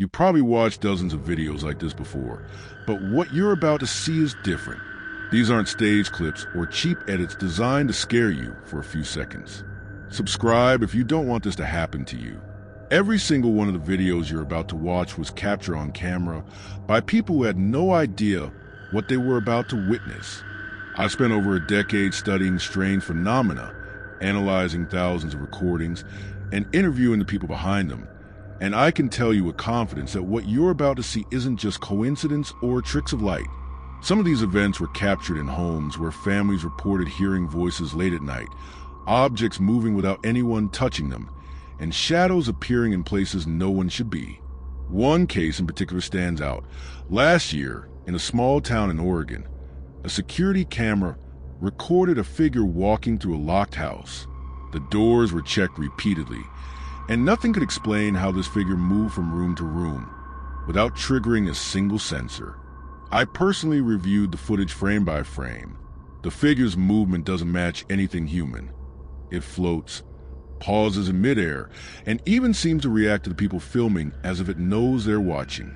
You've probably watched dozens of videos like this before, but what you're about to see is different. These aren't stage clips or cheap edits designed to scare you for a few seconds. Subscribe if you don't want this to happen to you. Every single one of the videos you're about to watch was captured on camera by people who had no idea what they were about to witness. I spent over a decade studying strange phenomena, analyzing thousands of recordings, and interviewing the people behind them. And I can tell you with confidence that what you're about to see isn't just coincidence or tricks of light. Some of these events were captured in homes where families reported hearing voices late at night, objects moving without anyone touching them, and shadows appearing in places no one should be. One case in particular stands out. Last year, in a small town in Oregon, a security camera recorded a figure walking through a locked house. The doors were checked repeatedly, and nothing could explain how this figure moved from room to room without triggering a single sensor. I personally reviewed the footage frame by frame. The figure's movement doesn't match anything human. It floats, pauses in midair, and even seems to react to the people filming as if it knows they're watching.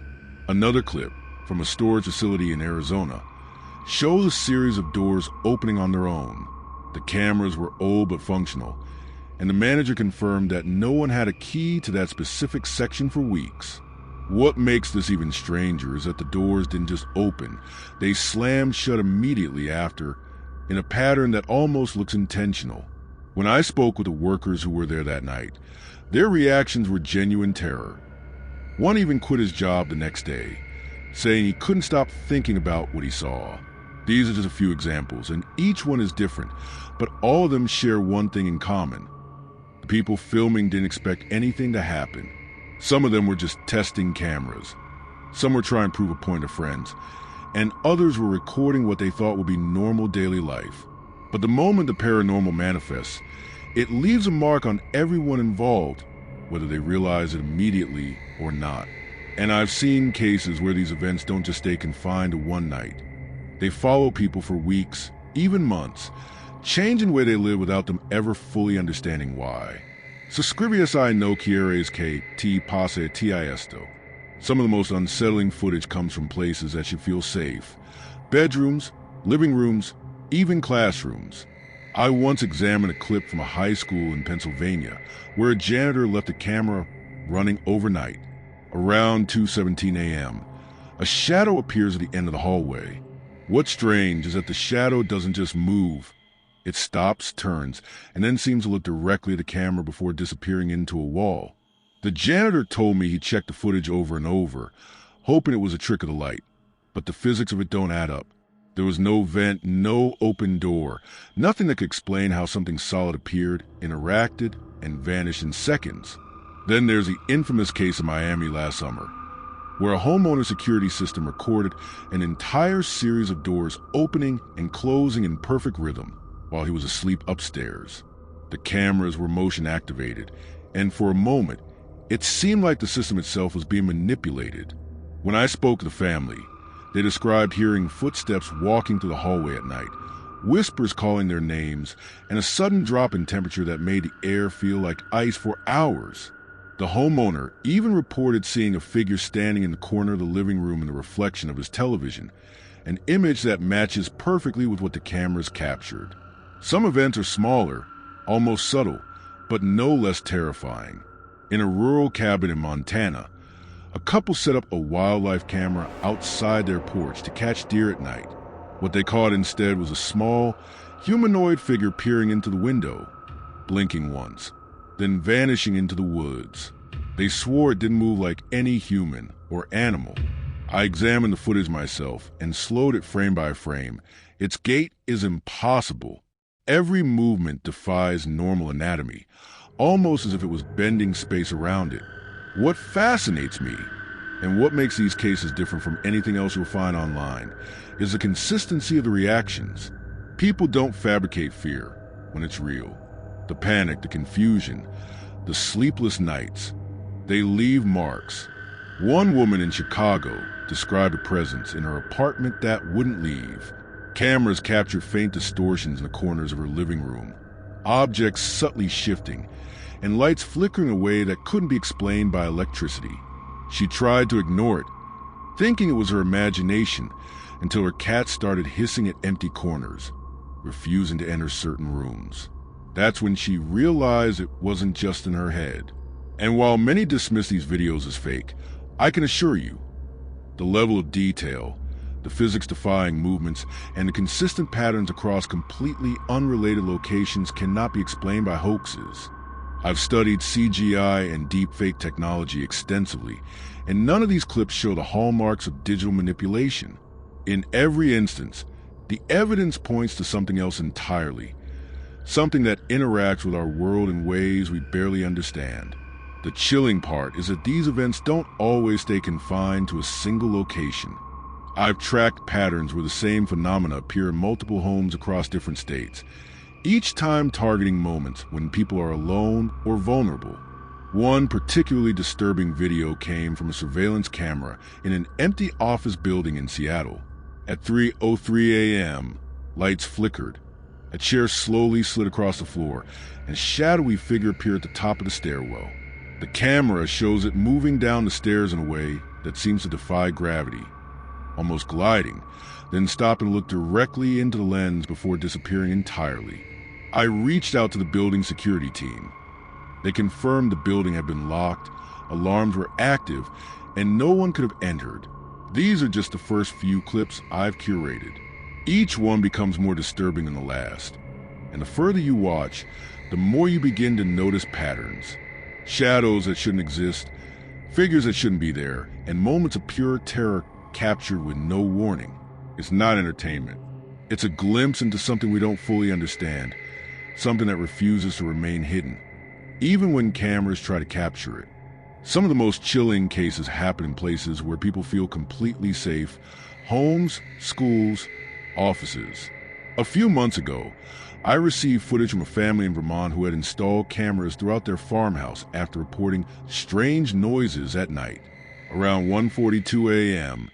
Another clip from a storage facility in Arizona shows a series of doors opening on their own. The cameras were old but functional, and the manager confirmed that no one had a key to that specific section for weeks. What makes this even stranger is that the doors didn't just open, they slammed shut immediately after, in a pattern that almost looks intentional. When I spoke with the workers who were there that night, their reactions were genuine terror. One even quit his job the next day, saying he couldn't stop thinking about what he saw. These are just a few examples, and each one is different, but all of them share one thing in common. The people filming didn't expect anything to happen. Some of them were just testing cameras. Some were trying to prove a point to friends, and others were recording what they thought would be normal daily life. But the moment the paranormal manifests, it leaves a mark on everyone involved, whether they realize it immediately or not. And I've seen cases where these events don't just stay confined to one night. They follow people for weeks, even months, changing the way they live without them ever fully understanding why. So scariest no quieres que te pase a ti esto. Some of the most unsettling footage comes from places that should feel safe. Bedrooms, living rooms, even classrooms. I once examined a clip from a high school in Pennsylvania where a janitor left a camera running overnight. Around 2:17 a.m., a shadow appears at the end of the hallway. What's strange is that the shadow doesn't just move. It stops, turns, and then seems to look directly at the camera before disappearing into a wall. The janitor told me he checked the footage over and over, hoping it was a trick of the light. But the physics of it don't add up. There was no vent, no open door, nothing that could explain how something solid appeared, interacted, and vanished in seconds. Then there's the infamous case in Miami last summer, where a homeowner security system recorded an entire series of doors opening and closing in perfect rhythm while he was asleep upstairs. The cameras were motion activated, and for a moment, it seemed like the system itself was being manipulated. When I spoke to the family, they described hearing footsteps walking through the hallway at night, whispers calling their names, and a sudden drop in temperature that made the air feel like ice for hours. The homeowner even reported seeing a figure standing in the corner of the living room in the reflection of his television, an image that matches perfectly with what the cameras captured. Some events are smaller, almost subtle, but no less terrifying. In a rural cabin in Montana, a couple set up a wildlife camera outside their porch to catch deer at night. What they caught instead was a small, humanoid figure peering into the window, blinking once, then vanishing into the woods. They swore it didn't move like any human or animal. I examined the footage myself and slowed it frame by frame. Its gait is impossible. Every movement defies normal anatomy, almost as if it was bending space around it. What fascinates me, and what makes these cases different from anything else you'll find online, is the consistency of the reactions. People don't fabricate fear when it's real. The panic, the confusion, the sleepless nights, they leave marks. One woman in Chicago described a presence in her apartment that wouldn't leave. Cameras captured faint distortions in the corners of her living room, objects subtly shifting, and lights flickering away that couldn't be explained by electricity. She tried to ignore it, thinking it was her imagination, until her cat started hissing at empty corners, refusing to enter certain rooms. That's when she realized it wasn't just in her head. And while many dismiss these videos as fake, I can assure you, the level of detail, the physics-defying movements, and the consistent patterns across completely unrelated locations cannot be explained by hoaxes. I've studied CGI and deepfake technology extensively, and none of these clips show the hallmarks of digital manipulation. In every instance, the evidence points to something else entirely, something that interacts with our world in ways we barely understand. The chilling part is that these events don't always stay confined to a single location. I've tracked patterns where the same phenomena appear in multiple homes across different states, each time targeting moments when people are alone or vulnerable. One particularly disturbing video came from a surveillance camera in an empty office building in Seattle. At 3:03 a.m., lights flickered. A chair slowly slid across the floor, and a shadowy figure appeared at the top of the stairwell. The camera shows it moving down the stairs in a way that seems to defy gravity, almost gliding, then stopping to look directly into the lens before disappearing entirely. I reached out to the building security team. They confirmed the building had been locked, alarms were active, and no one could have entered. These are just the first few clips I've curated. Each one becomes more disturbing than the last. And the further you watch, the more you begin to notice patterns. Shadows that shouldn't exist, figures that shouldn't be there, and moments of pure terror captured with no warning. It's not entertainment. It's a glimpse into something we don't fully understand, something that refuses to remain hidden, even when cameras try to capture it. Some of the most chilling cases happen in places where people feel completely safe: homes, schools, offices. A few months ago, I received footage from a family in Vermont who had installed cameras throughout their farmhouse after reporting strange noises at night. Around 1:42 a.m.,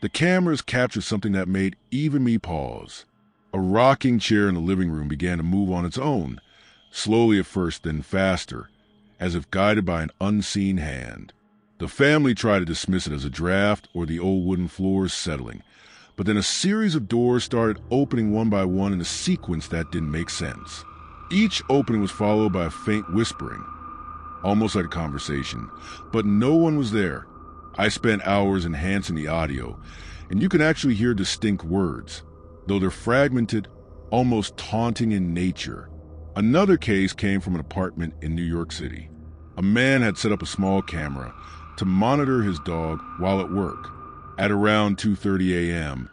the cameras captured something that made even me pause. A rocking chair in the living room began to move on its own, slowly at first, then faster, as if guided by an unseen hand. The family tried to dismiss it as a draft or the old wooden floors settling, but then a series of doors started opening one by one in a sequence that didn't make sense. Each opening was followed by a faint whispering, almost like a conversation, but no one was there. I spent hours enhancing the audio, and you can actually hear distinct words, though they're fragmented, almost taunting in nature. Another case came from an apartment in New York City. A man had set up a small camera to monitor his dog while at work. At around 2:30 a.m.,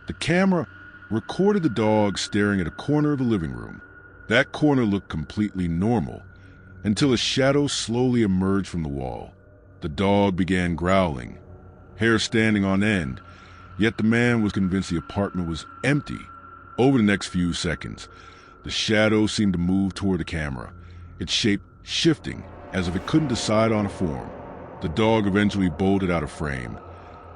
the camera recorded the dog staring at a corner of the living room. That corner looked completely normal until a shadow slowly emerged from the wall. The dog began growling, hair standing on end, yet the man was convinced the apartment was empty. Over the next few seconds, the shadow seemed to move toward the camera, its shape shifting as if it couldn't decide on a form. The dog eventually bolted out of frame,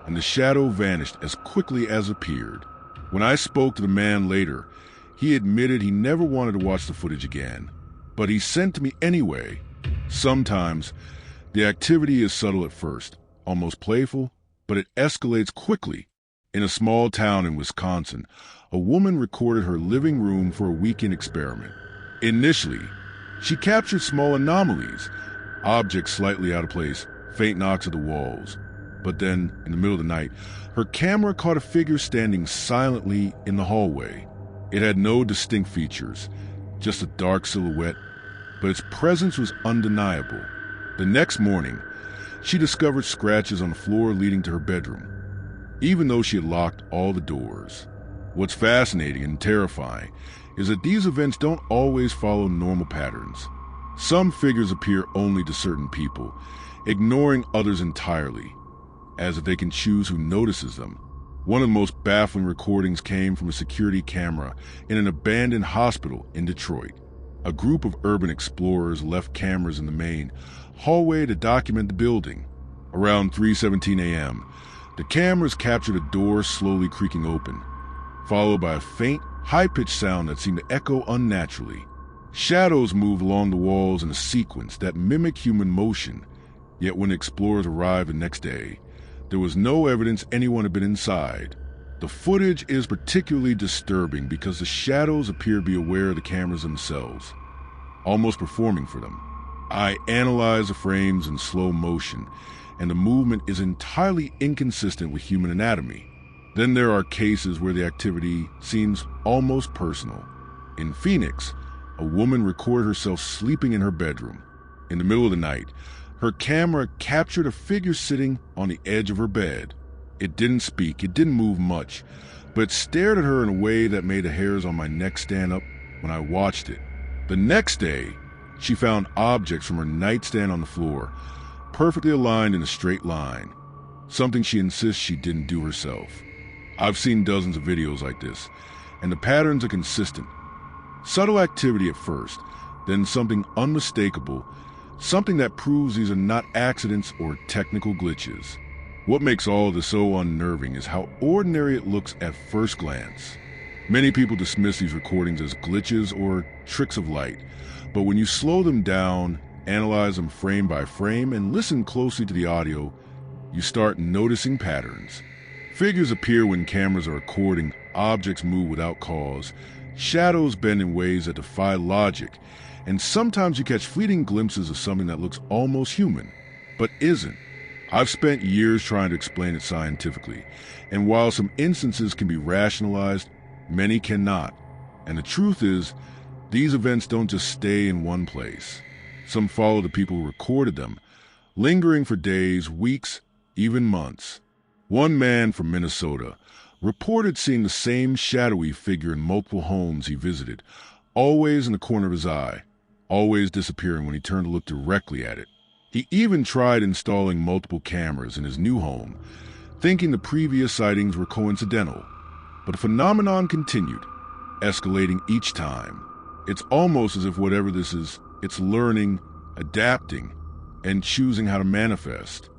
and the shadow vanished as quickly as it appeared. When I spoke to the man later, he admitted he never wanted to watch the footage again, but he sent to me anyway. Sometimes, the activity is subtle at first, almost playful, but it escalates quickly. In a small town in Wisconsin, a woman recorded her living room for a weekend experiment. Initially, she captured small anomalies, objects slightly out of place, faint knocks at the walls. But then, in the middle of the night, her camera caught a figure standing silently in the hallway. It had no distinct features, just a dark silhouette, but its presence was undeniable. The next morning, she discovered scratches on the floor leading to her bedroom, even though she had locked all the doors. What's fascinating and terrifying is that these events don't always follow normal patterns. Some figures appear only to certain people, ignoring others entirely, as if they can choose who notices them. One of the most baffling recordings came from a security camera in an abandoned hospital in Detroit. A group of urban explorers left cameras in the main hallway to document the building. Around 3:17 a.m., the cameras captured a door slowly creaking open, followed by a faint, high-pitched sound that seemed to echo unnaturally. Shadows moved along the walls in a sequence that mimicked human motion, Yet when explorers arrived the next day, there was no evidence anyone had been inside. The footage is particularly disturbing because the shadows appear to be aware of the cameras themselves, almost performing for them. I analyze the frames in slow motion, and the movement is entirely inconsistent with human anatomy. Then there are cases where the activity seems almost personal. In Phoenix, a woman recorded herself sleeping in her bedroom. In the middle of the night, her camera captured a figure sitting on the edge of her bed. It didn't speak, it didn't move much, but it stared at her in a way that made the hairs on my neck stand up when I watched it. The next day, she found objects from her nightstand on the floor, perfectly aligned in a straight line, something she insists she didn't do herself. I've seen dozens of videos like this, and the patterns are consistent. Subtle activity at first, then something unmistakable, something that proves these are not accidents or technical glitches. What makes all of this so unnerving is how ordinary it looks at first glance. Many people dismiss these recordings as glitches or tricks of light, but when you slow them down, analyze them frame by frame, and listen closely to the audio, you start noticing patterns. Figures appear when cameras are recording, objects move without cause, shadows bend in ways that defy logic, and sometimes you catch fleeting glimpses of something that looks almost human, but isn't. I've spent years trying to explain it scientifically, and while some instances can be rationalized, many cannot. And the truth is, these events don't just stay in one place. Some follow the people who recorded them, lingering for days, weeks, even months. One man from Minnesota reported seeing the same shadowy figure in multiple homes he visited, always in the corner of his eye, always disappearing when he turned to look directly at it. He even tried installing multiple cameras in his new home, thinking the previous sightings were coincidental. But the phenomenon continued, escalating each time. It's almost as if whatever this is, it's learning, adapting, and choosing how to manifest.